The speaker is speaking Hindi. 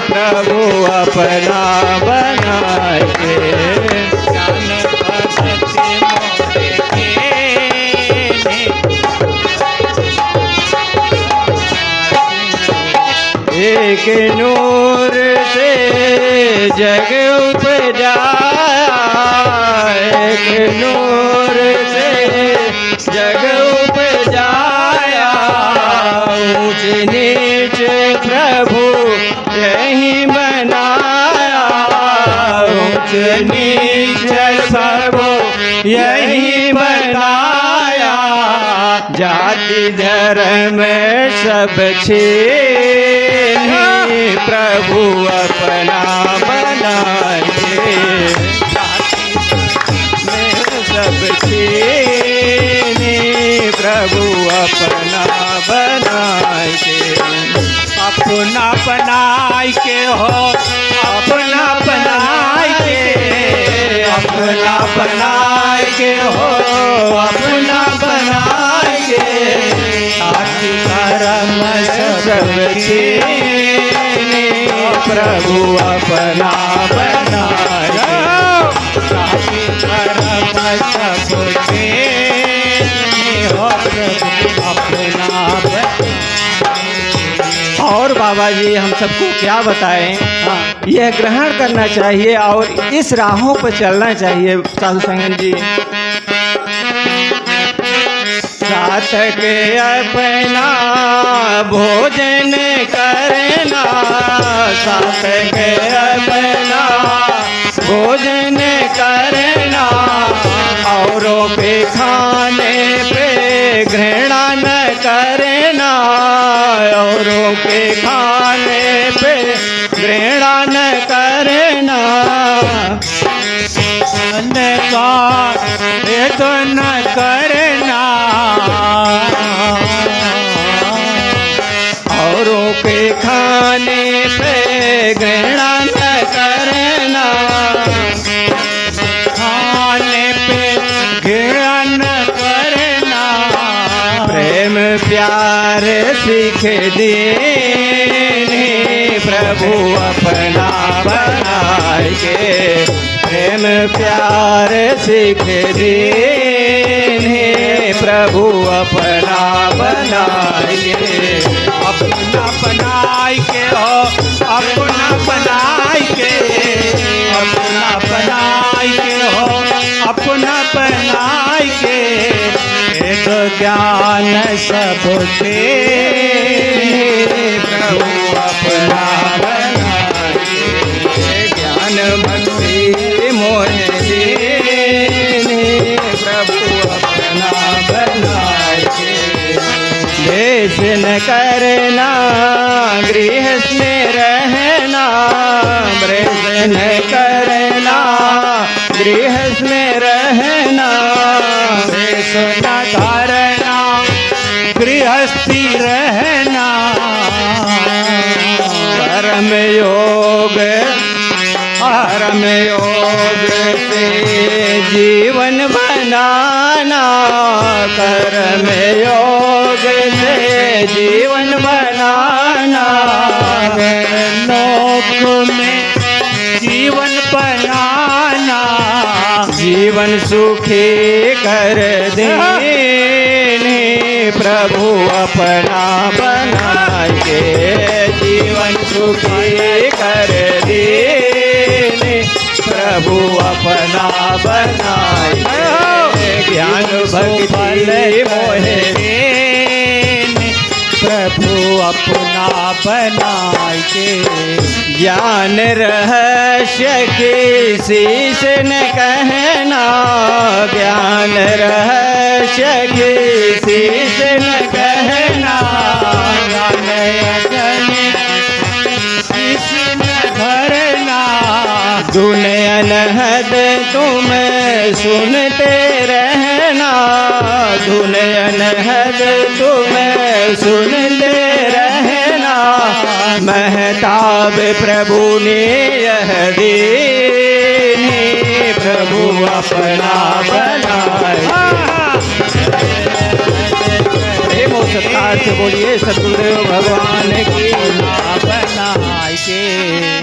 प्रभु अपना बनाए ज्ञान भक्ति मोरे देने एक नूर से जग उपजा एक नूर से जग उपजाया ऊंच नीच प्रभु यही बनाया ऊंच नीच प्रभु यही बनाया जाति धर्म सब छीनी प्रभु अपना बनाए में सब छीनी प्रभु अपना बनाए अपना बनाई के हो अपना बनाए के अपना बनाए के हो अपना बनाए के साथी कर्म सब छीनी प्रभु अपना बनाए साथी कर्म सब छीनी हो प्रभु अपना और बाबा जी हम सबको क्या बताएं यह ग्रहण करना चाहिए और इस राहों पर चलना चाहिए साधु संगत जी साधक अपना भोजन करना साधक अपना भोजन करना औरों पे खाने पे घृणा न करना औरों के खाने पे घृणा न करना तो न करना औरों के खाने पे घृणा न करना खाने पे घृणा न करना प्रेम प्यार सीख देने प्रभु अपना बनाए के प्रेम प्यार सीख देने प्रभु अपना बनाए के अपना बनाई के हो अपना बनाई के अपना बनाई के हो अपना बनाई के एक ज्ञान सबके प्रभु अपना बनाए के ज्ञान भक्ति मोहे देने प्रभु अपना बनाए के देश न करना गृहस्थ में रहना ब्रज न करना गृहस्थ में रहना देश न धारना गृहस्थी रहना कर्म योग से जीवन बनाना कर्म योग से जीवन बनाना लोक में जीवन बनाना जीवन सुखी कर देने प्रभु अपना बनाए जीवन सुखी कर देने प्रभु अपना बनाए ज्ञान भक्ति मोहे प्रभु अपना बनाए के ज्ञान रहस्य किसी से न कहना ज्ञान रहस्य किसी से न कहना भरना दुनिया नहद तुम सुनते रहना दुनिया नहद तुम सुनते रहना महताब प्रभु ने यह दीनी प्रभु अपना बनाए प्रेम और सत्कार से बोलिए सतगुरुदेव भगवान की बनाए के